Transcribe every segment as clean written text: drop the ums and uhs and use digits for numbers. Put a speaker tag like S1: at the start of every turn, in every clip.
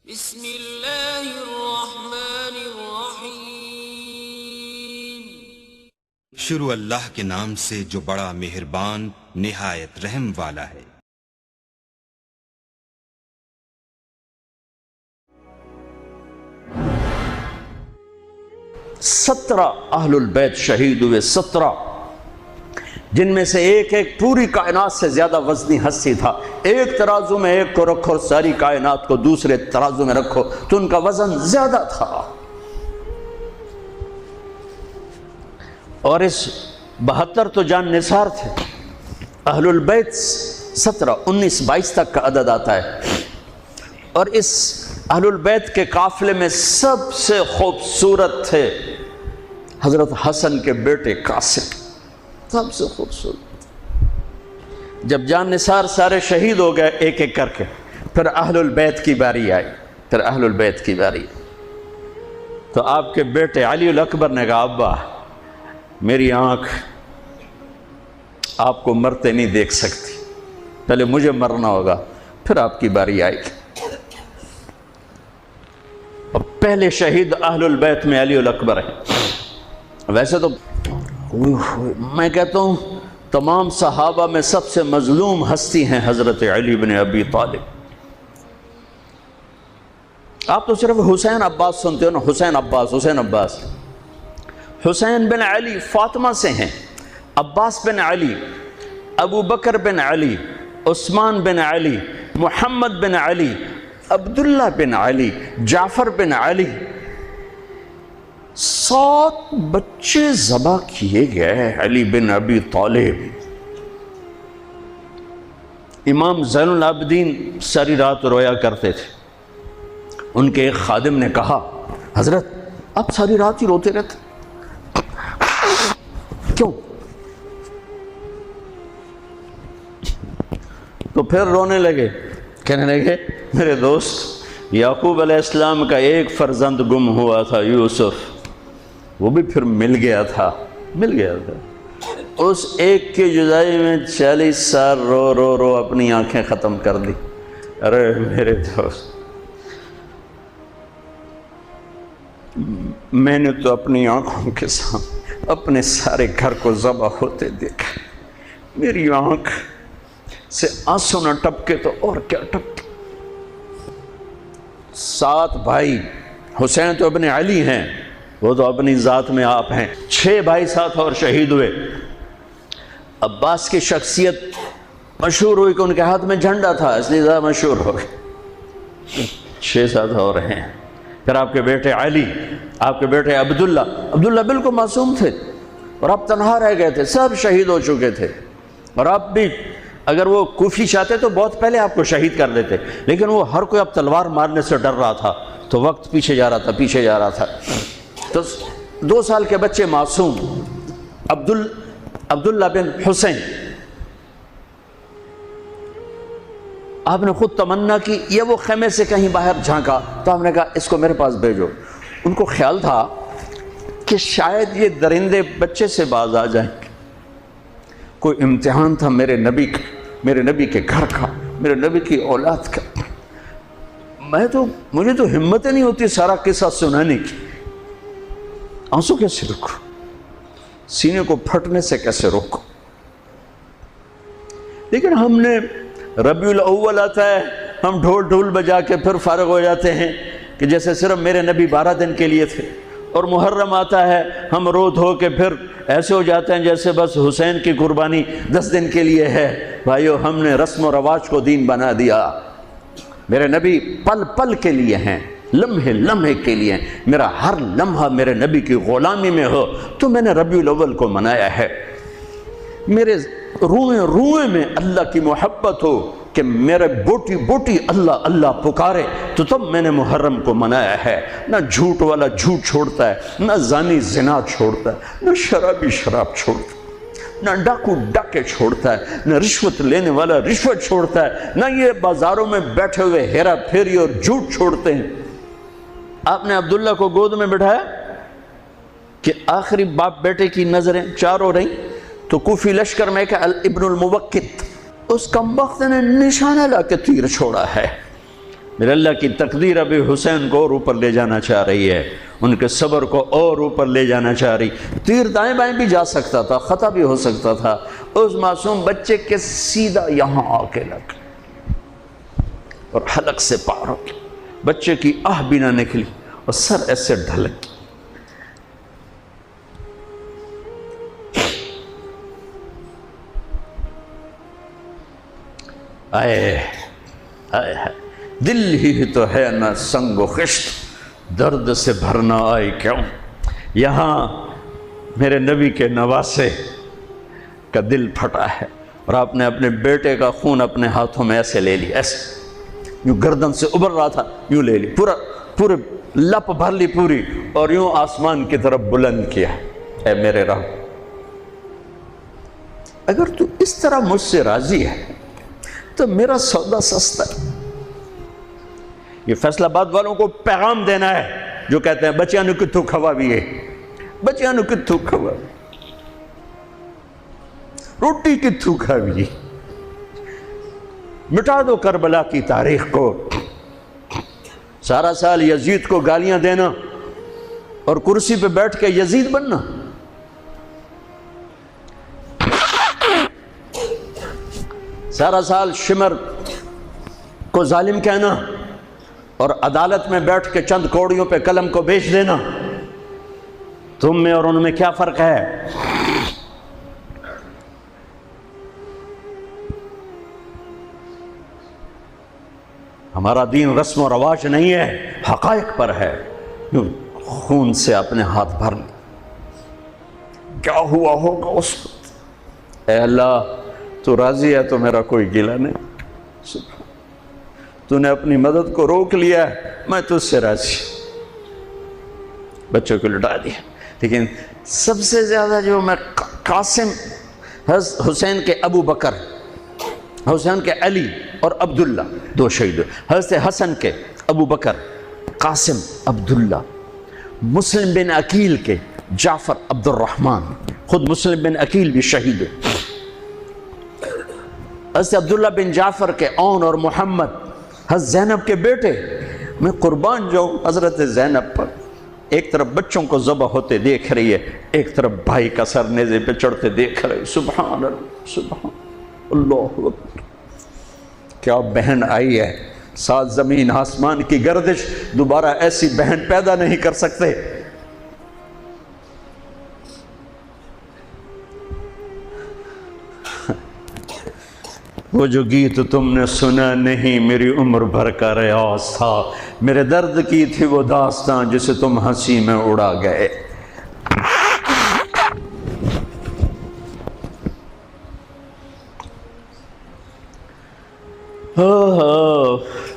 S1: بسم اللہ الرحمن الرحیم۔
S2: شروع اللہ کے نام سے جو بڑا مہربان نہایت رحم والا ہے۔
S3: سترہ اہل البیت شہید ہوئے، 17، جن میں سے ایک ایک پوری کائنات سے زیادہ وزنی ہستی تھا۔ ایک ترازو میں ایک کو رکھو اور ساری کائنات کو دوسرے ترازو میں رکھو تو ان کا وزن زیادہ تھا۔ اور اس 72 تو جان نثار تھے۔ اہل البیت 17، 19، 22 تک کا عدد آتا ہے۔ اور اس اہل البیت کے قافلے میں سب سے خوبصورت تھے حضرت حسن کے بیٹے قاسم، سب سے خوبصورت۔ جب جان نثار سارے شہید ہو گئے ایک ایک کر کے، پھر اہل البیت کی باری آئی، تو آپ کے بیٹے علی الاکبر نے کہا ابا میری آنکھ آپ کو مرتے نہیں دیکھ سکتی، پہلے مجھے مرنا ہوگا پھر آپ کی باری آئے گی۔ اور پہلے شہید اہل البیت میں علی الاکبر ہیں۔ ویسے تو میں کہتا ہوں تمام صحابہ میں سب سے مظلوم ہستی ہیں حضرت علی بن ابی طالب۔ آپ تو صرف حسین عباس سنتے ہو نا، حسین عباس۔ حسین بن علی فاطمہ سے ہیں، عباس بن علی، ابو بکر بن علی، عثمان بن علی، محمد بن علی، عبداللہ بن علی، جعفر بن علی، 7 بچے ذبح کیے گئے علی بن ابی طالب۔ امام زین العابدین ساری رات رویا کرتے تھے۔ ان کے ایک خادم نے کہا حضرت آپ ساری رات ہی روتے رہتے کیوں؟ تو پھر رونے لگے، کہنے لگے میرے دوست یعقوب علیہ السلام کا ایک فرزند گم ہوا تھا، یوسف، وہ بھی پھر مل گیا تھا۔ اس ایک کی جدائی میں 40 سال رو اپنی آنکھیں ختم کر دی۔ ارے میرے دوست میں نے تو اپنی آنکھوں کے سامنے اپنے سارے گھر کو ذبح ہوتے دیکھا، میری آنکھ سے آنسو نہ ٹپکے تو اور کیا ٹپکے۔ 7 بھائی، حسین تو ابن علی ہیں، وہ تو اپنی ذات میں آپ ہیں، 6 بھائی ساتھ اور شہید ہوئے۔ عباس کی شخصیت مشہور ہوئی کہ ان کے ہاتھ میں جھنڈا تھا، اس لیے زیادہ مشہور ہو گئے۔ 6 ساتھ اور ہیں۔ پھر آپ کے بیٹے علی، آپ کے بیٹے عبداللہ بالکل معصوم تھے اور آپ تنہا رہ گئے تھے، سب شہید ہو چکے تھے۔ اور آپ بھی اگر وہ کوفی چاہتے تو بہت پہلے آپ کو شہید کر دیتے، لیکن وہ ہر کوئی اب تلوار مارنے سے ڈر رہا تھا تو وقت پیچھے جا رہا تھا۔ تو 2 سال کے بچے معصوم عبداللہ بن حسین، آپ نے خود تمنا کی، یہ وہ خیمے سے کہیں باہر جھانکا تو آپ نے کہا اس کو میرے پاس بھیجو۔ ان کو خیال تھا کہ شاید یہ درندے بچے سے باز آ جائیں، کوئی امتحان تھا میرے نبی کا، میرے نبی کے گھر کا، میرے نبی کی اولاد کا۔ مجھے تو ہمت نہیں ہوتی سارا قصہ سنانے کی، آنسو کیسے روکو، سینے کو پھٹنے سے کیسے روکو۔ لیکن ہم نے ربیع الاول آتا ہے، ہم ڈھول بجا کے پھر فارغ ہو جاتے ہیں کہ جیسے صرف میرے نبی 12 دن کے لیے تھے۔ اور محرم آتا ہے، ہم رو دھو کے پھر ایسے ہو جاتے ہیں جیسے بس حسین کی قربانی 10 دن کے لیے ہے۔ بھائیو ہم نے رسم و رواج کو دین بنا دیا۔ میرے نبی پل پل کے لیے ہیں، لمحے کے لیے ہیں۔ میرا ہر لمحہ میرے نبی کی غلامی میں ہو تو میں نے ربیع الاول کو منایا ہے۔ میرے روئے میں اللہ کی محبت ہو کہ میرے بوٹی اللہ اللہ پکارے تو تب میں نے محرم کو منایا ہے۔ نہ جھوٹ والا جھوٹ چھوڑتا ہے، نہ زانی زنا چھوڑتا ہے، نہ شرابی شراب چھوڑتا ہے، نہ ڈاکو ڈاکے چھوڑتا ہے، نہ رشوت لینے والا رشوت چھوڑتا ہے، نہ یہ بازاروں میں بیٹھے ہوئے ہیرا پھیری اور جھوٹ چھوڑتے ہیں۔ آپ نے عبداللہ کو گود میں بٹھایا کہ آخری باپ بیٹے کی نظریں 4 ہو رہیں تو کوفی لشکر میں کہ ابن الموقت، اس کمبخت نے نشانہ لا کے تیر چھوڑا ہے۔ میرے اللہ کی تقدیر ابھی حسین کو اور اوپر لے جانا چاہ رہی ہے، ان کے صبر کو اور اوپر لے جانا چاہ رہی۔ تیر دائیں بائیں بھی جا سکتا تھا، خطا بھی ہو سکتا تھا، اس معصوم بچے کے سیدھا یہاں آ کے لگ اور حلق سے پار ہو گیا، بچے کی آہ بھی نہ نکلی اور سر ایسے ڈھلک گیا۔ آئے آئے دل ہی تو ہے نہ سنگ و خشت، درد سے بھرنا آئی کیوں؟ یہاں میرے نبی کے نواسے کا دل پھٹا ہے اور آپ نے اپنے بیٹے کا خون اپنے ہاتھوں میں ایسے لے لی، ایسے یوں گردن سے ابھر رہا تھا، یوں لے لی، پورے لپ بھر لی پوری، اور یوں آسمان کی طرف بلند کیا۔ اے میرے رب، اگر تو اس طرح مجھ سے راضی ہے تو میرا سودا سستا ہے۔ یہ فیصل آباد والوں کو پیغام دینا ہے جو کہتے ہیں بچیاں نو کتھوں کھوا بھی ہے، بچیاں نو کتھوں کھوا بھی، روٹی کتھوں کھا بھی۔ مٹا دو کربلا کی تاریخ کو، سارا سال یزید کو گالیاں دینا اور کرسی پہ بیٹھ کے یزید بننا۔ سارا سال شمر کو ظالم کہنا اور عدالت میں بیٹھ کے چند کوڑیوں پہ قلم کو بیچ دینا۔ تم میں اور ان میں کیا فرق ہے؟ ہمارا دین رسم و رواج نہیں ہے، حقائق پر ہے۔ خون سے اپنے ہاتھ بھر لیں، کیا ہوا ہوگا اس وقت؟ اے اللہ، تو راضی ہے تو میرا کوئی گلہ نہیں، تو نے اپنی مدد کو روک لیا ہے، میں تجھ سے راضی۔ بچوں کو لٹا دیا، لیکن سب سے زیادہ جو میں قاسم، حسین کے ابو بکر، حسین کے علی اور عبداللہ، دو شہید، حضرت حسن کے ابو بکر، قاسم، عبداللہ، مسلم بن عقیل کے جعفر عبد الرحمن، خود مسلم بن عقیل بھی شہید، حضرت عبداللہ بن جعفر کے اون اور محمد، حضرت زینب کے بیٹے۔ میں قربان جاؤں حضرت زینب پر، ایک طرف بچوں کو ذبح ہوتے دیکھ رہی ہے، ایک طرف بھائی کا سر نیزے پہ چڑھتے دیکھ رہی ہے۔ سبحان اللہ، سبحان اللہ اکبر، کیا بہن آئی ہے، ساتھ زمین آسمان کی گردش، دوبارہ ایسی بہن پیدا نہیں کر سکتے۔ وہ جو گیت تم نے سنا نہیں میری عمر بھر کا ریاض تھا، میرے درد کی تھی وہ داستاں جسے تم ہنسی میں اڑا گئے۔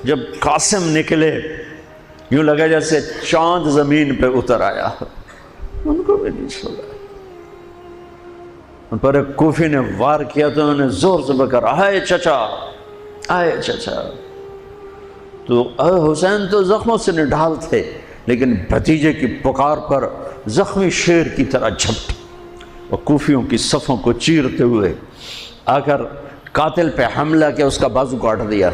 S3: جب قاسم نکلے یوں لگا جیسے چاند زمین پہ اتر آیا، ان کو بھی نہیں چھوڑا۔ ان پر ایک کوفی نے وار کیا تو انہوں نے زور سے بکر، آئے چچا، آئے چچا۔ تو حسین تو زخموں سے نڈھال تھے، لیکن بھتیجے کی پکار پر زخمی شیر کی طرح جھپٹے اور کوفیوں کی صفوں کو چیرتے ہوئے آ کر قاتل پہ حملہ کیا، اس کا بازو کاٹ دیا،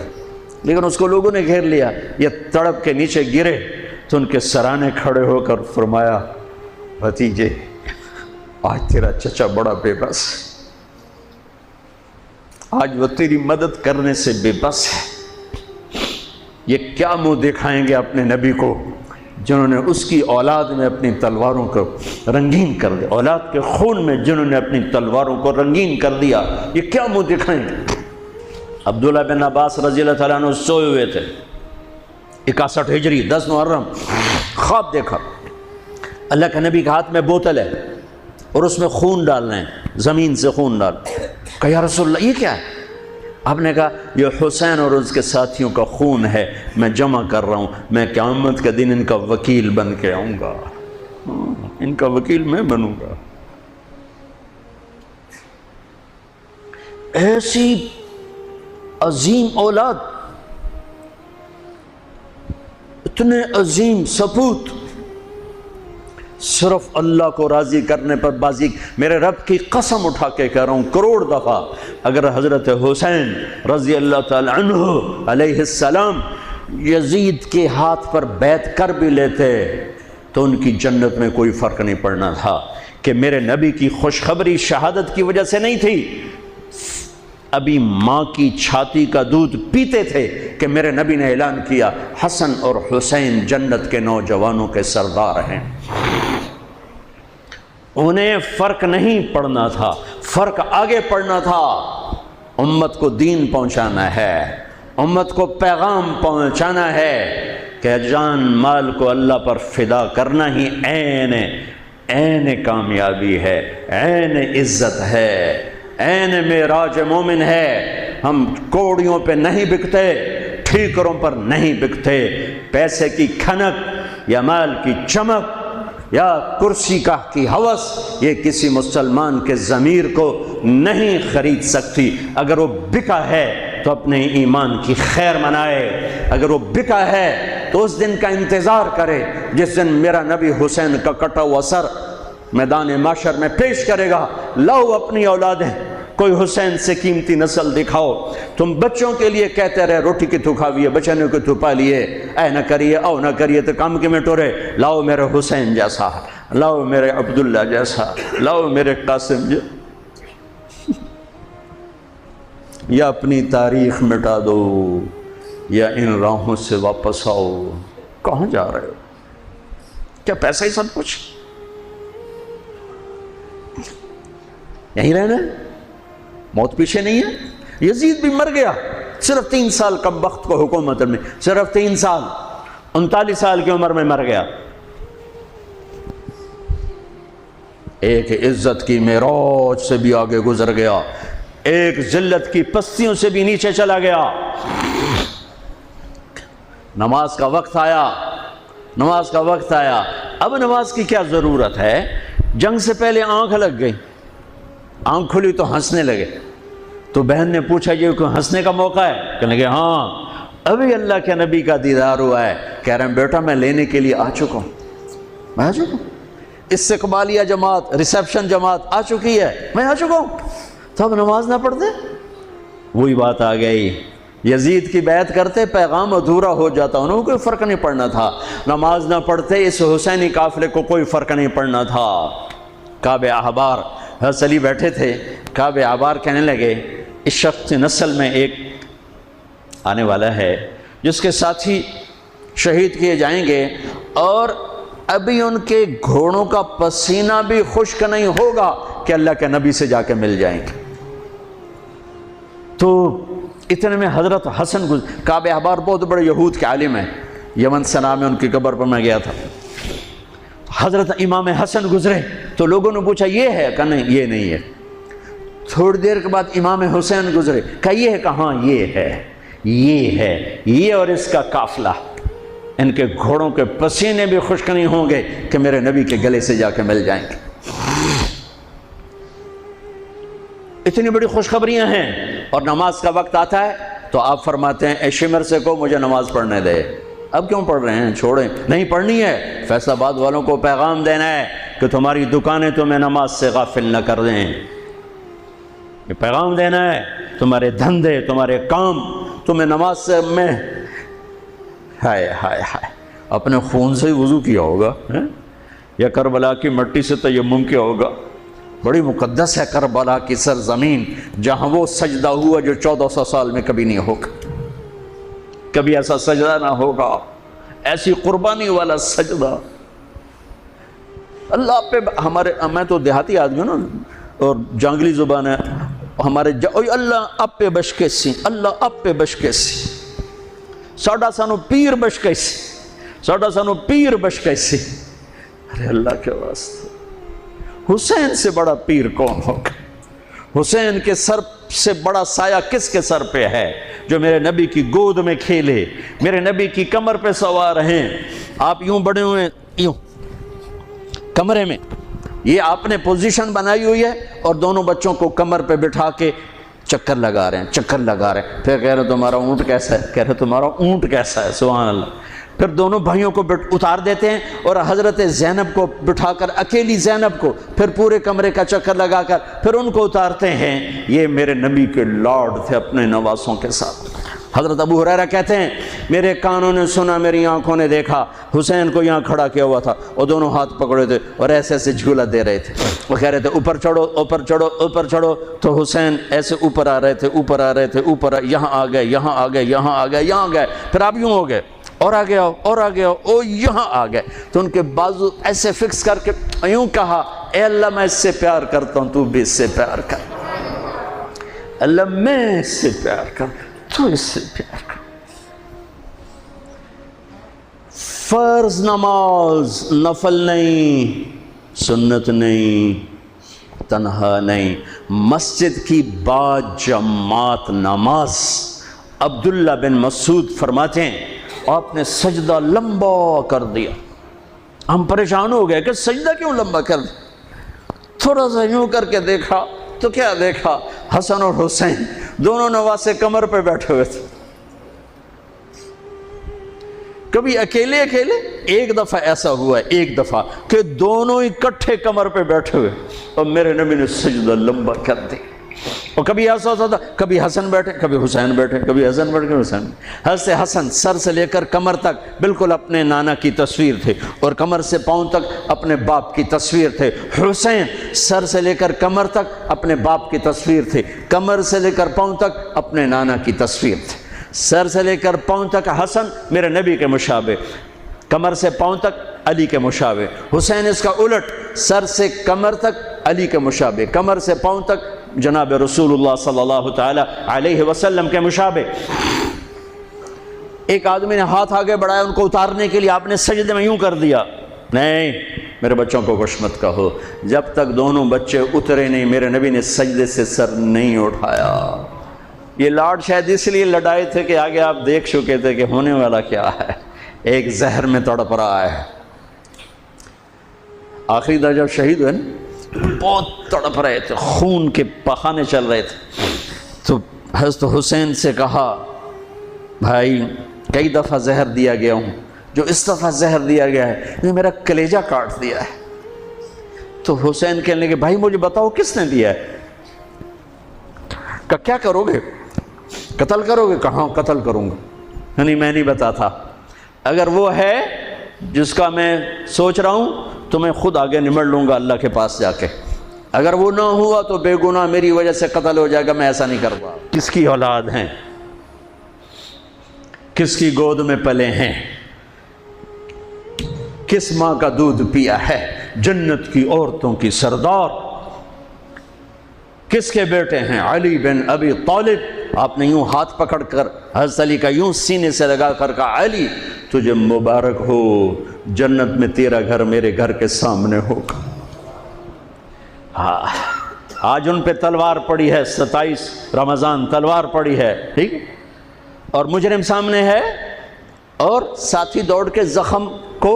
S3: لیکن اس کو لوگوں نے گھیر لیا۔ یہ تڑپ کے نیچے گرے تو ان کے سرانے کھڑے ہو کر فرمایا، بھتیجے آج تیرا چچا بڑا بے بس ہے، آج وہ تیری مدد کرنے سے بے بس ہے۔ یہ کیا منہ دکھائیں گے اپنے نبی کو جنہوں نے اس کی اولاد میں اپنی تلواروں کو رنگین کر دیا، اولاد کے خون میں جنہوں نے اپنی تلواروں کو رنگین کر دیا، یہ کیا منہ دکھائیں گے؟ عبداللہ بن عباس رضی اللہ تعالیٰ عنہ سوئے ہوئے تھے، 61 ہجری 10 محرم، خواب دیکھا، اللہ کے نبی کے ہاتھ میں بوتل ہے اور اس میں خون ڈالنا ہے، زمین سے خون ڈال۔ کہا یا رسول اللہ یہ کیا ہے؟ آپ نے کہا یہ حسین اور اس کے ساتھیوں کا خون ہے، میں جمع کر رہا ہوں، میں قیامت کے دن ان کا وکیل بن کے آؤں گا، ان کا وکیل میں بنوں گا۔ ایسی عظیم اولاد، اتنے عظیم سپوت، صرف اللہ کو راضی کرنے پر بازی۔ میرے رب کی قسم اٹھا کے کہہ رہا ہوں، کروڑ دفعہ اگر حضرت حسین رضی اللہ تعالی عنہ علیہ السلام یزید کے ہاتھ پر بیعت کر بھی لیتے تو ان کی جنت میں کوئی فرق نہیں پڑنا تھا، کہ میرے نبی کی خوشخبری شہادت کی وجہ سے نہیں تھی، ابھی ماں کی چھاتی کا دودھ پیتے تھے کہ میرے نبی نے اعلان کیا حسن اور حسین جنت کے نوجوانوں کے سردار ہیں۔ انہیں فرق نہیں پڑنا تھا، فرق آگے پڑنا تھا۔ امت کو دین پہنچانا ہے، امت کو پیغام پہنچانا ہے کہ جان مال کو اللہ پر فدا کرنا ہی عین کامیابی ہے، عین عزت ہے، عین معراج مومن ہے۔ ہم کوڑیوں پہ نہیں بکتے، ٹھیکروں پر نہیں بکتے، پیسے کی کھنک یا مال کی چمک یا کرسی کی ہوس یہ کسی مسلمان کے ضمیر کو نہیں خرید سکتی۔ اگر وہ بکا ہے تو اپنے ایمان کی خیر منائے، اگر وہ بکا ہے تو اس دن کا انتظار کرے جس دن میرا نبی حسین کا کٹا ہوا سر میدان محشر میں پیش کرے گا۔ لاؤ اپنی اولادیں، کوئی حسین سے قیمتی نسل دکھاؤ۔ تم بچوں کے لیے کہتے رہے روٹی کی تو کھاویے، بچنے کو تو پالیے، اے نہ کریے او نہ کریے تو کام کے میں ٹورے۔ لاؤ میرے حسین جیسا، لاؤ میرے عبداللہ جیسا، لاؤ میرے قاسم یا اپنی تاریخ مٹا دو یا ان راہوں سے واپس آؤ۔ کہاں جا رہے ہو؟ کیا پیسہ ہی سب کچھ؟ یہیں رہنا ہے؟ موت پیچھے نہیں ہے؟ یزید بھی مر گیا صرف 3 سال کم وقت کو حکومت میں، صرف 3 سال، 39 سال کی عمر میں مر گیا۔ ایک عزت کی معراج سے بھی آگے گزر گیا، ایک ذلت کی پستیوں سے بھی نیچے چلا گیا۔ نماز کا وقت آیا، نماز کا وقت آیا۔ اب نماز کی کیا ضرورت ہے؟ جنگ سے پہلے آنکھ لگ گئی، آنکھ کھلی تو ہنسنے لگے۔ تو بہن نے پوچھا یہ کوئی ہنسنے کا موقع ہے؟ کہنے لگے ہاں ابھی اللہ کے نبی کا دیدار ہوا ہے۔ کہہ رہے ہیں بیٹا میں لینے کے لیے آ چکا ہوں، میں آ چکا ہوں، استقبالیہ جماعت، ریسیپشن جماعت آ چکی ہے، میں آ چکا ہوں۔ تو اب نماز نہ پڑھتے؟ وہی بات آ گئی، یزید کی بیعت کرتے پیغام ادھورا ہو جاتا، انہوں کو کوئی فرق نہیں پڑنا تھا۔ نماز نہ پڑھتے اس حسینی قافلے کو کوئی فرق نہیں پڑنا تھا۔ کعب احبار حضرت علی بیٹھے تھے، کعب احبار کہنے لگے اس شخص نسل میں ایک آنے والا ہے جس کے ساتھی شہید کیے جائیں گے اور ابھی ان کے گھوڑوں کا پسینہ بھی خشک نہیں ہوگا کہ اللہ کے نبی سے جا کے مل جائیں گے۔ تو اتنے میں حضرت حسن کعب احبار بہت بڑے یہود کے عالم ہیں، یمن سنا میں ان کی قبر پر میں گیا تھا۔ حضرت امام حسن گزرے تو لوگوں نے پوچھا یہ ہے؟ کہا نہیں یہ نہیں ہے۔ تھوڑی دیر کے بعد امام حسین گزرے، کہا یہ ہے؟ کہاں یہ ہے، یہ ہے، یہ اور اس کا قافلہ، ان کے گھوڑوں کے پسینے بھی خشک نہیں ہوں گے کہ میرے نبی کے گلے سے جا کے مل جائیں گے۔ اتنی بڑی خوشخبریاں ہیں اور نماز کا وقت آتا ہے تو آپ فرماتے ہیں اے شمر سے کو مجھے نماز پڑھنے دے۔ اب کیوں پڑھ رہے ہیں؟ چھوڑیں، نہیں پڑھنی ہے۔ فیصل آباد والوں کو پیغام دینا ہے کہ تمہاری دکانیں تمہیں نماز سے غافل نہ کر دیں، یہ پیغام دینا ہے۔ تمہارے دھندے، تمہارے کام تمہیں نماز سے میں ہائے ہائے ہائے اپنے خون سے ہی وضو کیا ہوگا یا کربلا کی مٹی سے تیمم کیا ہوگا۔ بڑی مقدس ہے کربلا کی سرزمین جہاں وہ سجدہ ہوا جو 1400 سال میں کبھی نہیں ہوگا، کبھی ایسا سجدہ نہ ہوگا، ایسی قربانی والا سجدہ۔ اللہ پہ ہمارے، میں تو دیہاتی آدمی ہوں نا اور جانگلی زبان ہے ہمارے، اللہ آپ پہ بشکے سی، اللہ آپ پہ بشکے سی، ساڈا سانو پیر بشکے سی، ساڈا سانو پیر بشکے سی۔ ارے اللہ کے واسطے حسین سے بڑا پیر کون ہوگا؟ حسین کے سر سے بڑا سایہ کس کے سر پہ ہے جو میرے نبی کی گود میں کھیلے، میرے نبی کی کمر پہ سوار ہیں۔ آپ یوں بڑے ہوئے یوں کمرے میں، یہ آپ نے پوزیشن بنائی ہوئی ہے اور دونوں بچوں کو کمر پہ بٹھا کے چکر لگا رہے ہیں، چکر لگا رہے ہیں۔ پھر کہہ رہے تمہارا اونٹ کیسا ہے؟ کہہ رہے تمہارا اونٹ کیسا ہے؟ سبحان اللہ۔ پھر دونوں بھائیوں کو اتار دیتے ہیں اور حضرت زینب کو بٹھا کر، اکیلی زینب کو، پھر پورے کمرے کا چکر لگا کر پھر ان کو اتارتے ہیں۔ یہ میرے نبی کے لاڈ تھے اپنے نواسوں کے ساتھ۔ حضرت ابو ہریرہ کہتے ہیں میرے کانوں نے سنا، میری آنکھوں نے دیکھا، حسین کو یہاں کھڑا کیا ہوا تھا، وہ دونوں ہاتھ پکڑے تھے اور ایسے ایسے جھولا دے رہے تھے، وہ کہہ رہے تھے اوپر چڑھو اوپر چڑھو اوپر چڑھو، تو حسین ایسے اوپر آ رہے تھے اوپر آ رہے تھے اوپر، یہاں آ گئے یہاں آ گئے یہاں آ گئے یہاں گئے، پھر آپ یوں ہو گئے اور آگے آؤ اور آگے آؤ، او یہاں آ گئے، تو ان کے بازو ایسے فکس کر کے یوں کہا اے اللہ میں اس سے پیار کرتا ہوں تو بھی اس سے پیار کر، اللہ میں اس سے پیار کر تو اس سے پیار کر۔ فرض نماز نفل نہیں، سنت نہیں، تنہا نہیں، مسجد کی با جماعت نماز۔ عبداللہ بن مسعود فرماتے ہیں آپ نے سجدہ لمبا کر دیا، ہم پریشان ہو گئے کہ سجدہ کیوں لمبا کر دیا، تھوڑا سا یوں کر کے دیکھا تو کیا دیکھا، حسن اور حسین دونوں نواسے کمر پہ بیٹھے ہوئے تھے، کبھی اکیلے اکیلے، ایک دفعہ ایسا ہوا ہے ایک دفعہ کہ دونوں اکٹھے کمر پہ بیٹھے ہوئے اور میرے نبی نے سجدہ لمبا کر دی، اور کبھی ایسا ہوتا تھا کبھی حسن بیٹھے کبھی حسین بیٹھے، کبھی حسن بیٹھے کبھی حسین۔ حضرت حسن سر سے لے کر کمر تک بالکل اپنے نانا کی تصویر تھے اور کمر سے پاؤں تک اپنے باپ کی تصویر تھے، حسین سر سے لے کر کمر تک اپنے باپ کی تصویر تھے، کمر سے لے کر پاؤں تک اپنے نانا کی تصویر تھے، سر سے لے کر پاؤں تک حسن میرے نبی کے مشابہ، کمر سے پاؤں تک علی کے مشابہ، حسین اس کا الٹ، سر سے کمر تک علی کے مشابہ، کمر سے پاؤں تک جناب رسول اللہ صلی اللہ تعالی علیہ وسلم کے مشابہ۔ ایک آدمی نے ہاتھ آگے بڑھایا ان کو اتارنے کے لیے، آپ نے سجدے میں یوں کر دیا، نہیں میرے بچوں کو کچھ مت کہو، جب تک دونوں بچے اترے نہیں میرے نبی نے سجدے سے سر نہیں اٹھایا۔ یہ لاڈ شاید اس لیے لڑائے تھے کہ آگے آپ دیکھ چکے تھے کہ ہونے والا کیا ہے، ایک زہر میں تڑپ رہا ہے۔ آخری دفعہ جب شہید ہوئے نا بہت تڑپ رہے تھے، خون کے پخانے چل رہے تھے، تو حضرت حسین سے کہا بھائی کئی دفعہ زہر دیا گیا ہوں، جو اس دفعہ زہر دیا گیا ہے یہ میرا کلیجہ کاٹ دیا ہے۔ تو حسین کہنے لگے بھائی مجھے بتاؤ کس نے دیا ہے؟ کہ کیا کرو گے، قتل کرو گے؟ کہاں قتل کروں گا، نہیں میں نہیں بتاتا، اگر وہ ہے جس کا میں سوچ رہا ہوں تو میں خود آگے نمٹ لوں گا اللہ کے پاس جا کے، اگر وہ نہ ہوا تو بے گناہ میری وجہ سے قتل ہو جائے گا، میں ایسا نہیں کروں گا۔ کس کی اولاد ہیں، کس کی گود میں پلے ہیں، کس ماں کا دودھ پیا ہے، جنت کی عورتوں کی سردار، کس کے بیٹے ہیں، علی بن ابی طالب۔ آپ نے یوں ہاتھ پکڑ کر حضرت علی کا یوں سینے سے لگا کر کہا علی تجھے مبارک ہو، جنت میں تیرا گھر میرے گھر کے سامنے ہوگا۔ آج ان پہ تلوار پڑی ہے، 27 رمضان تلوار پڑی ہے، ٹھیک، اور مجرم سامنے ہے، اور ساتھی دوڑ کے زخم کو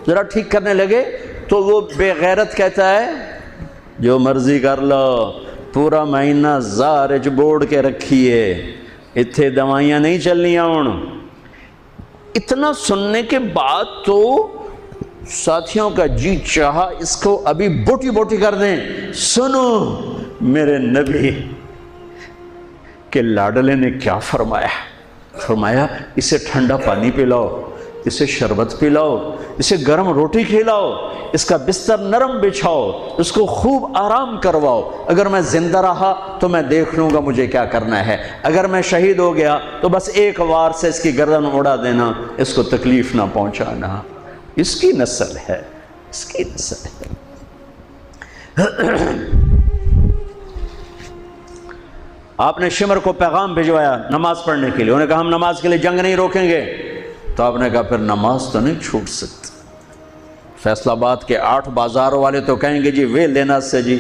S3: ذرا ٹھیک کرنے لگے تو وہ بے غیرت کہتا ہے جو مرضی کر لو، پورا مہینہ زارج بوڑ کے رکھیے، اتھے دوائیاں نہیں چلنیاں ہوں۔ اتنا سننے کے بعد تو ساتھیوں کا جی چاہا اس کو ابھی بوٹی بوٹی کر دیں۔ سنو میرے نبی کے لاڈلے نے کیا فرمایا، فرمایا اسے ٹھنڈا پانی پلاؤ، اسے شربت پلاؤ، اسے گرم روٹی کھلاؤ، اس کا بستر نرم بچھاؤ، اس کو خوب آرام کرواؤ، اگر میں زندہ رہا تو میں دیکھ لوں گا مجھے کیا کرنا ہے، اگر میں شہید ہو گیا تو بس ایک وار سے اس کی گردن اڑا دینا، اس کو تکلیف نہ پہنچانا۔ اس کی نسل ہے، اس کی نسل ہے۔ آپ نے شمر کو پیغام بھجوایا نماز پڑھنے کے لیے، انہوں نے کہا ہم نماز کے لیے جنگ نہیں روکیں گے، تو آپ نے کہا پھر نماز تو نہیں چھوٹ سکتی۔ فیصل آباد کے 8 بازاروں والے تو کہیں گے جی ویل دینا سے جی،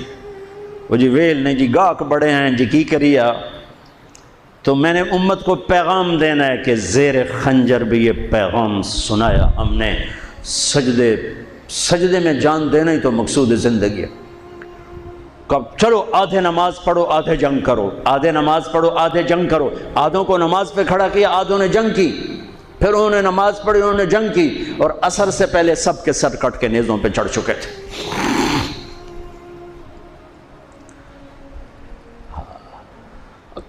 S3: وہ جی ویل نہیں جی گاہک بڑے ہیں جی کی کریا، تو میں نے امت کو پیغام دینا ہے کہ زیر خنجر بھی یہ پیغام سنایا ہم نے، سجدے میں جان دینا ہی تو مقصود زندگی ہے۔ کب چلو آدھے نماز پڑھو آدھے جنگ کرو، آدھے نماز پڑھو آدھے جنگ کرو، آدھوں کو نماز پہ کھڑا کیا، آدھوں نے جنگ کی، پھر انہوں نے نماز پڑھی انہوں نے جنگ کی، اور عصر سے پہلے سب کے سر کٹ کے نیزوں پہ چڑھ چکے تھے۔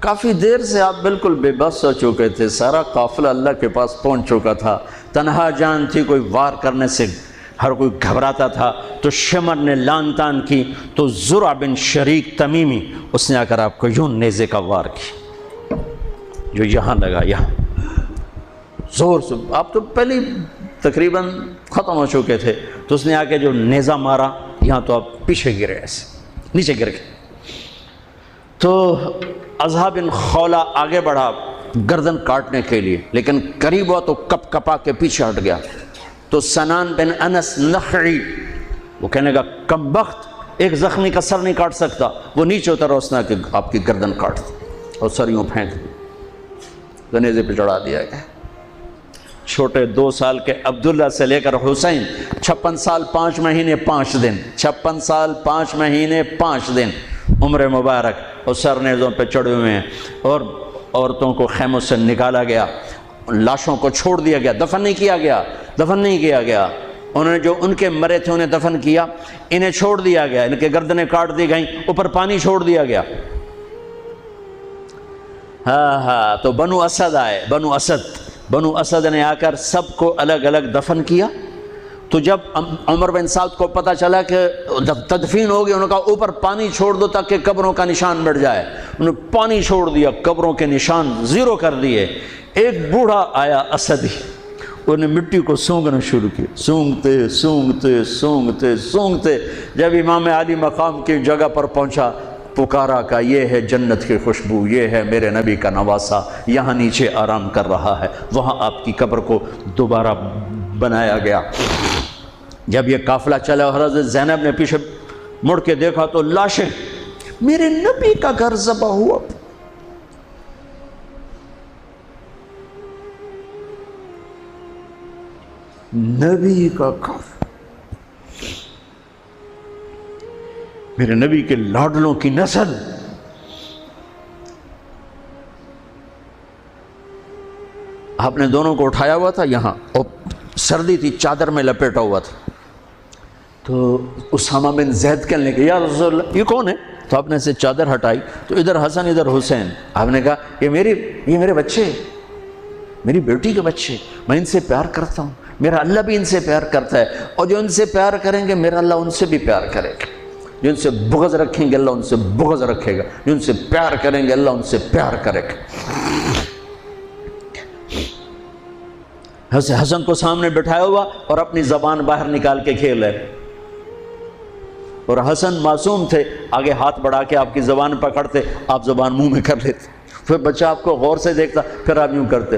S3: کافی دیر سے آپ بالکل بے بس ہو چکے تھے، سارا قافلہ اللہ کے پاس پہنچ چکا تھا، تنہا جان تھی، کوئی وار کرنے سے ہر کوئی گھبراتا تھا، تو شمر نے لان تان کی، تو زرع بن شریک تمیمی اس نے آ کر آپ کو یوں نیزے کا وار کی، جو یہاں لگا، یہاں زور سے، آپ تو پہلے تقریباً ختم ہو چکے تھے، تو اس نے آ کے جو نیزہ مارا یہاں، تو آپ پیچھے گرے، ایسے نیچے گر گئے۔ تو اضحیٰ بن خولہ آگے بڑھا گردن کاٹنے کے لیے، لیکن قریب ہوا تو کپ کپا کے پیچھے ہٹ گیا۔ تو سنان بن انس نخعی وہ کہنے کا کم بخت، ایک زخمی کا سر نہیں کاٹ سکتا، وہ نیچے اترا، اس نے کہ آپ کی گردن کاٹ دی اور سر یوں پھینک دی، نیزے پہ چڑھا دیا گیا۔ چھوٹے 2 سال کے عبداللہ سے لے کر حسین 56 سال 5 مہینے 5 دن، 56 سال 5 مہینے 5 دن عمر مبارک، اور سر نیزوں پہ چڑھے ہوئے ہیں، اور عورتوں کو خیموں سے نکالا گیا، لاشوں کو چھوڑ دیا گیا، دفن نہیں کیا گیا، انہوں نے جو ان کے مرے تھے انہیں دفن کیا، انہیں چھوڑ دیا گیا، ان کے گردنیں کاٹ دی گئیں، اوپر پانی چھوڑ دیا گیا۔ ہاں تو بنو اسد آئے، بنو اسد نے آ کر سب کو الگ الگ دفن کیا۔ تو جب عمر بن سعد کو پتہ چلا کہ تدفین ہو گئی، انہوں نے کہا اوپر پانی چھوڑ دو تاکہ قبروں کا نشان مٹ جائے، انہوں نے پانی چھوڑ دیا، قبروں کے نشان زیرو کر دیے۔ ایک بوڑھا آیا اسدی، انہوں نے مٹی کو سونگنا شروع کیا، سونگتے جب امام علی مقام کی جگہ پر پہنچا، پکارا کہ یہ ہے جنت کی خوشبو، یہ ہے میرے نبی کا نواسہ، یہاں نیچے آرام کر رہا ہے۔ وہاں آپ کی قبر کو دوبارہ بنایا گیا۔ جب یہ قافلہ چلا، حضرت زینب نے پیچھے مڑ کے دیکھا تو لاشیں، میرے نبی کا گھر ذبح ہوا، نبی کا گھر، میرے نبی کے لاڈلوں کی نسل۔ آپ نے دونوں کو اٹھایا ہوا تھا یہاں، اور سردی تھی، چادر میں لپیٹا ہوا تھا۔ تو اسامہ بن زید کہنے لگے یا رسول اللہ یہ کون ہے؟ تو آپ نے سے چادر ہٹائی تو ادھر حسن ادھر حسین، آپ نے کہا یہ میرے بچے، میری بیٹی کے بچے، میں ان سے پیار کرتا ہوں، میرا اللہ بھی ان سے پیار کرتا ہے، اور جو ان سے پیار کریں گے میرا اللہ ان سے بھی پیار کرے گا، جو ان سے بغض رکھیں گے اللہ ان سے بغض رکھے گا، جو ان سے پیار کریں گے اللہ ان سے پیار کرے گا۔ حسن کو سامنے بٹھایا ہوا اور اپنی زبان باہر نکال کے کھیل رہے، اور حسن معصوم تھے، آگے ہاتھ بڑھا کے آپ کی زبان پکڑتے، آپ زبان منہ میں کر لیتے، پھر بچہ آپ کو غور سے دیکھتا، پھر آپ یوں کرتے،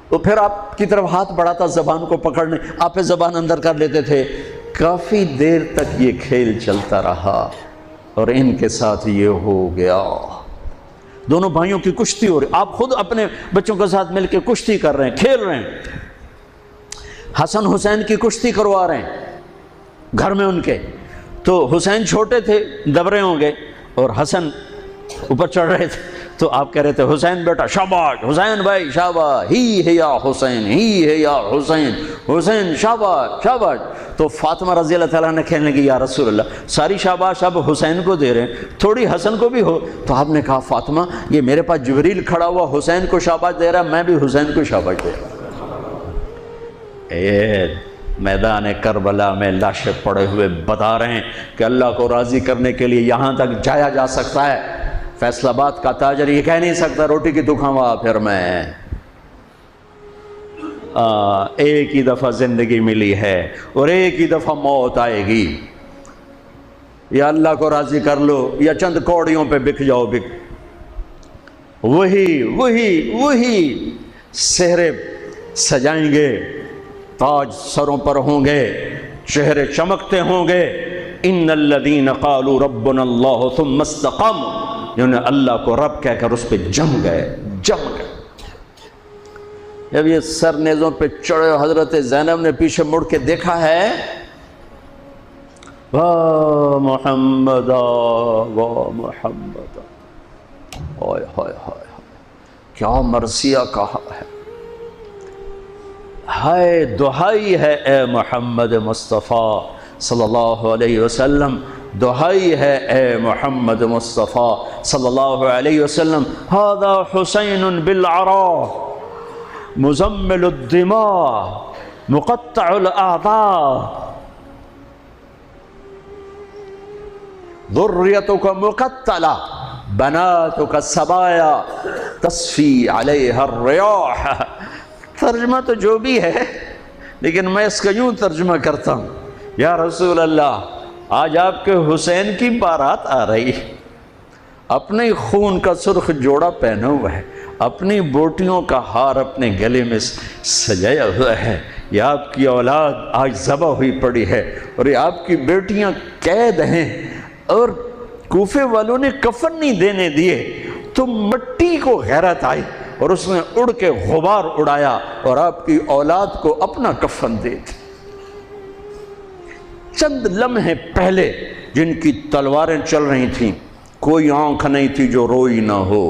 S3: تو پھر آپ کی طرف ہاتھ بڑھاتا زبان کو پکڑنے، آپ پہ زبان اندر کر لیتے تھے۔ کافی دیر تک یہ کھیل چلتا رہا، اور ان کے ساتھ یہ ہو گیا۔ دونوں بھائیوں کی کشتی ہو رہی، آپ خود اپنے بچوں کے ساتھ مل کے کشتی کر رہے ہیں، کھیل رہے ہیں، حسن حسین کی کشتی کروا رہے ہیں گھر میں ان کے۔ تو حسین چھوٹے تھے، دبرے ہوں گے، اور حسن اوپر چڑھ رہے تھے، تو آپ کہہ رہے تھے حسین بیٹا شاباش، حسین بھائی شاباش، ہی ہے یا حسین، ہی ہے یا حسین، حسین شاباش شاباش۔ تو فاطمہ رضی اللہ تعالیٰ نے کہنے لگی یا رسول اللہ ساری شاباش اب حسین کو دے رہے ہیں، تھوڑی حسن کو بھی ہو۔ تو آپ نے کہا فاطمہ یہ میرے پاس جبریل کھڑا ہوا حسین کو شاباش دے رہا، میں بھی حسین کو شاباش دے رہا۔ میدان کربلا میں لاشیں پڑے ہوئے بتا رہے ہیں کہ اللہ کو راضی کرنے کے لیے یہاں تک جایا جا سکتا ہے۔ فیصل آباد کا تاجر یہ کہہ نہیں سکتا روٹی کی تو کھاوا پھر میں، ایک ہی دفعہ زندگی ملی ہے اور ایک ہی دفعہ موت آئے گی، یا اللہ کو راضی کر لو یا چند کوڑیوں پہ بک جاؤ، وہی سہرے سجائیں گے، تاج سروں پر ہوں گے، چہرے چمکتے ہوں گے۔ ان الذین قالوا ربنا اللہ ثم استقاموا، جنہوں نے اللہ کو رب کہہ کر اس پہ جم گئے۔ جب یہ سر نیزوں پہ چڑھے، حضرت زینب نے پیچھے مڑ کے دیکھا ہے، واہ محمد واہ محمد، ہائے ہائے ہائے کیا مرثیہ کہا ہے، ہائے دہائی ہے اے محمد مصطفیٰ صلی اللہ علیہ وسلم، دہائی ہے اے محمد مصطفیٰ صلی اللہ علیہ وسلم، ھذا حسین بالعراء مزمل الدماء مقطع الاعضاء ذریتک مقتلہ بناتک سبایا تصفی علیہا الریاح۔ ترجمہ تو جو بھی ہے، لیکن میں اس کا یوں ترجمہ کرتا ہوں، یا رسول اللہ آج آپ کے حسین کی بارات آ رہی، اپنے خون کا سرخ جوڑا پہنا ہوا ہے، اپنی بوٹیوں کا ہار اپنے گلے میں سجایا ہوا ہے، یہ آپ کی اولاد آج ذبح ہوئی پڑی ہے اور یہ آپ کی بیٹیاں قید ہیں، اور کوفے والوں نے کفن نہیں دینے دیے، تو مٹی کو غیرت آئی اور اس نے اڑ کے غبار اڑایا اور آپ کی اولاد کو اپنا کفن دے دی۔ چند لمحے پہلے جن کی تلواریں چل رہی تھیں، کوئی آنکھ نہیں تھی جو روئی نہ ہو،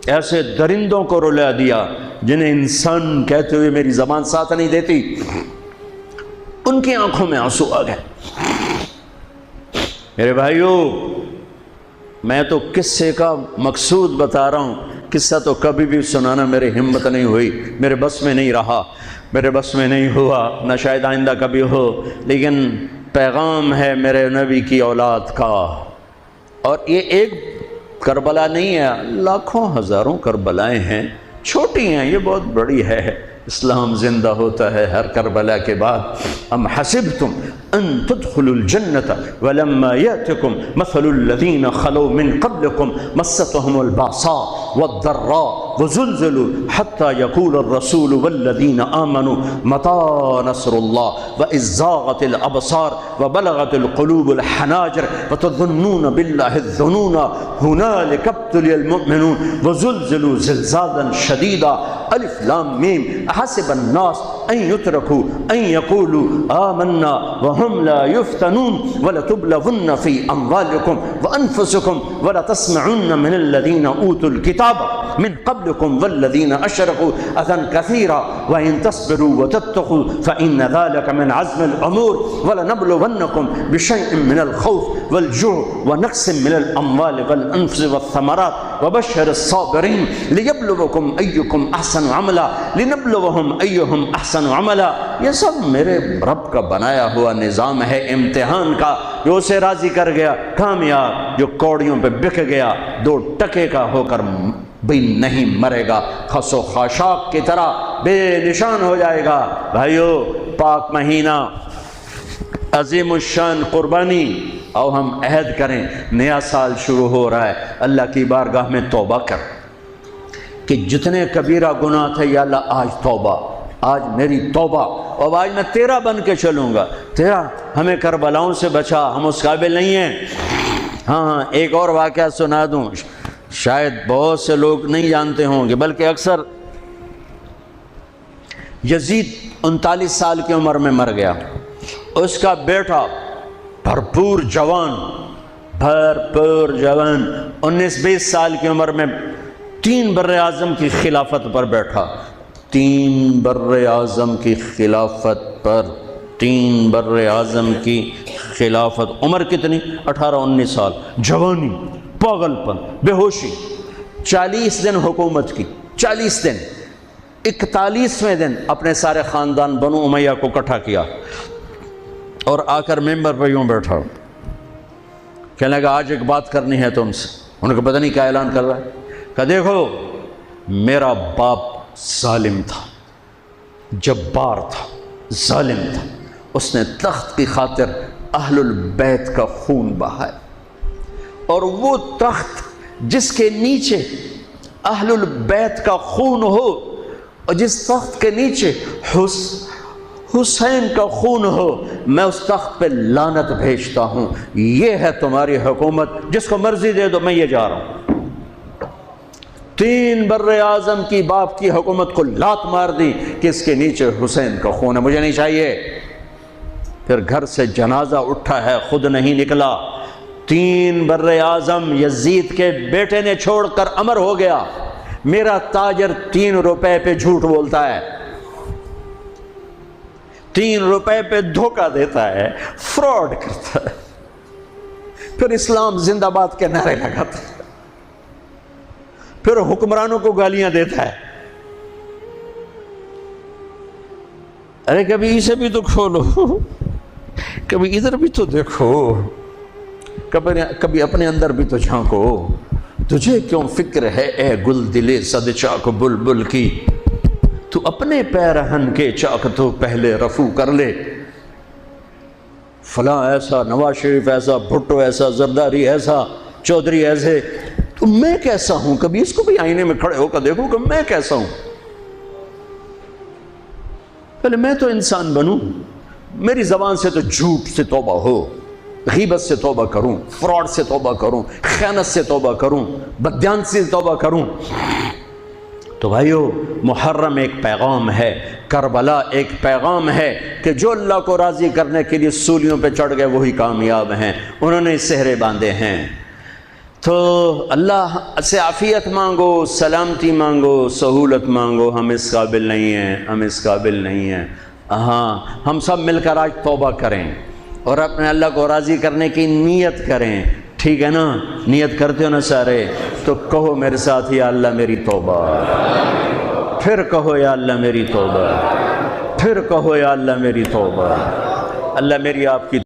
S3: ایسے درندوں کو رلا دیا جنہیں انسان کہتے ہوئے میری زبان ساتھ نہیں دیتی، ان کی آنکھوں میں آنسو آ گئے۔ میرے بھائیو، میں تو قصے کا مقصود بتا رہا ہوں، قصہ تو کبھی بھی سنانا میری ہمت نہیں ہوئی، میرے بس میں نہیں رہا، میرے بس میں نہیں ہوا، نہ شاید آئندہ کبھی ہو، لیکن پیغام ہے میرے نبی کی اولاد کا، اور یہ ایک کربلا نہیں ہے، لاکھوں ہزاروں کربلائیں ہیں، چھوٹی ہیں، یہ بہت بڑی ہے۔ اسلام زندہ ہوتا ہے ہر کربلا کے بعد۔ ام حسبتم ان تدخلوا الجنة ولما يأتكم مثل الذين خلوا من قبلكم مستهم البأساء والضراء وزلزلوا حتى يقول الرسول والذين آمنوا متى نصر الله وإذ زاغت الأبصار وبلغت القلوب الحناجر وتظنون بالله الظنون هنالك ابتلي المؤمنون وزلزلوا زلزالا شديدا۔ الف لام میم۔ احسب الناس ان يتركوا ان يقولوا آمنا وهم لا يفتنون ولتبلغن في اموالكم وانفسكم ولتسمعن من الذين اوتوا الكتاب من قبلكم والذين اشركوا اذى كثيرا وان تصبروا وتتقوا فان ذلك من عزم الامور ولنبلونكم بشيء من الخوف والجوع ونقص من الاموال والانفس والثمرات وبشر الصابرين ليبلوكم ايكم احسن عملا لنبلوهم ايهم احسن عملا۔ یہ سب میرے رب کا بنایا ہوا نظام ہے امتحان کا، جو اسے راضی کر گیا کامیاب، جو کوڑیوں پہ بک گیا 2 ٹکے کا ہو کر بھی نہیں مرے گا، خس و خاشاک کی طرح بے نشان ہو جائے گا۔ بھائیو، پاک مہینہ، عظیم الشان قربانی، اور ہم عہد کریں، نیا سال شروع ہو رہا ہے، اللہ کی بارگاہ میں توبہ کر کہ جتنے کبیرہ گناہ تھے، یا اللہ آج توبہ، آج میری توبہ، اور آج میں تیرا بن کے چلوں گا، تیرا ہمیں کربلاؤں سے بچا، ہم اس قابل نہیں ہیں۔ ہاں، ایک اور واقعہ سنا دوں، شاید بہت سے لوگ نہیں جانتے ہوں گے، بلکہ اکثر۔ یزید 39 سال کی عمر میں مر گیا، اس کا بیٹا بھرپور جوان 19-20 سال کی عمر میں 3 براعظم کی خلافت پر بیٹھا، 3 براعظم کی خلافت پر، 3 براعظم کی خلافت، عمر کتنی؟ 18-19 سال، جوانی، پاگل پن، بے ہوشی، 40 دن حکومت کی، 40 دن، 41ویں دن اپنے سارے خاندان بنو امیہ کو اکٹھا کیا اور آ کر ممبر پہ یوں بیٹھا، کہنے لگا آج ایک بات کرنی ہے تم سے۔ انہوں نے کہا پتہ نہیں کیا اعلان کر رہا ہے؟ کہا دیکھو، میرا باپ ظالم تھا، جبار تھا، ظالم تھا، اس نے تخت کی خاطر اہل البیت کا خون بہایا، اور وہ تخت جس کے نیچے اہل البیت کا خون ہو، اور جس تخت کے نیچے حسین کا خون ہو، میں اس تخت پہ لعنت بھیجتا ہوں۔ یہ ہے تمہاری حکومت، جس کو مرضی دے دو، میں یہ جا رہا ہوں۔ 3 براعظم کی باپ کی حکومت کو لات مار دی کہ اس کے نیچے حسین کا خون ہے، مجھے نہیں چاہیے۔ پھر گھر سے جنازہ اٹھا ہے، خود نہیں نکلا۔ 3 براعظم یزید کے بیٹے نے چھوڑ کر امر ہو گیا، میرا تاجر 3 روپے پہ جھوٹ بولتا ہے، 3 روپے پہ دھوکہ دیتا ہے، فراڈ کرتا ہے، پھر اسلام زندہ باد کے نعرے لگاتا ہے، پھر حکمرانوں کو گالیاں دیتا ہے۔ ارے کبھی اسے بھی تو کھولو، کبھی ادھر بھی تو دیکھو، کبھی اپنے اندر بھی تو جھانکو۔ تجھے کیوں فکر ہے اے گل دلے صد چاک بلبل کی، تو اپنے پیرہن کے چاک تو پہلے رفو کر لے۔ فلاں ایسا، نواز شریف ایسا، بھٹو ایسا، زرداری ایسا، چودھری ایسے، تو میں کیسا ہوں؟ کبھی اس کو بھی آئینے میں کھڑے ہو کر دیکھو کہ میں کیسا ہوں۔ پہلے میں تو انسان بنوں، میری زبان سے تو جھوٹ سے توبہ ہو، غیبت سے توبہ کروں، فراڈ سے توبہ کروں، خیانت سے توبہ کروں، بددیانتی سے توبہ کروں۔ تو بھائیو، محرم ایک پیغام ہے، کربلا ایک پیغام ہے کہ جو اللہ کو راضی کرنے کے لیے سولیوں پہ چڑھ گئے وہی کامیاب ہیں، انہوں نے سہرے باندھے ہیں۔ تو اللہ سے عافیت مانگو، سلامتی مانگو، سہولت مانگو۔ ہم اس قابل نہیں ہیں، ہم اس قابل نہیں ہیں۔ ہاں، ہم سب مل کر آج توبہ کریں اور اپنے اللہ کو راضی کرنے کی نیت کریں، ٹھیک ہے نا؟ نیت کرتے ہو نا سارے؟ تو کہو میرے ساتھ، یا اللہ میری توبہ، پھر کہو یا اللہ میری توبہ، پھر کہو یا اللہ میری توبہ۔ اللہ میری آپ کی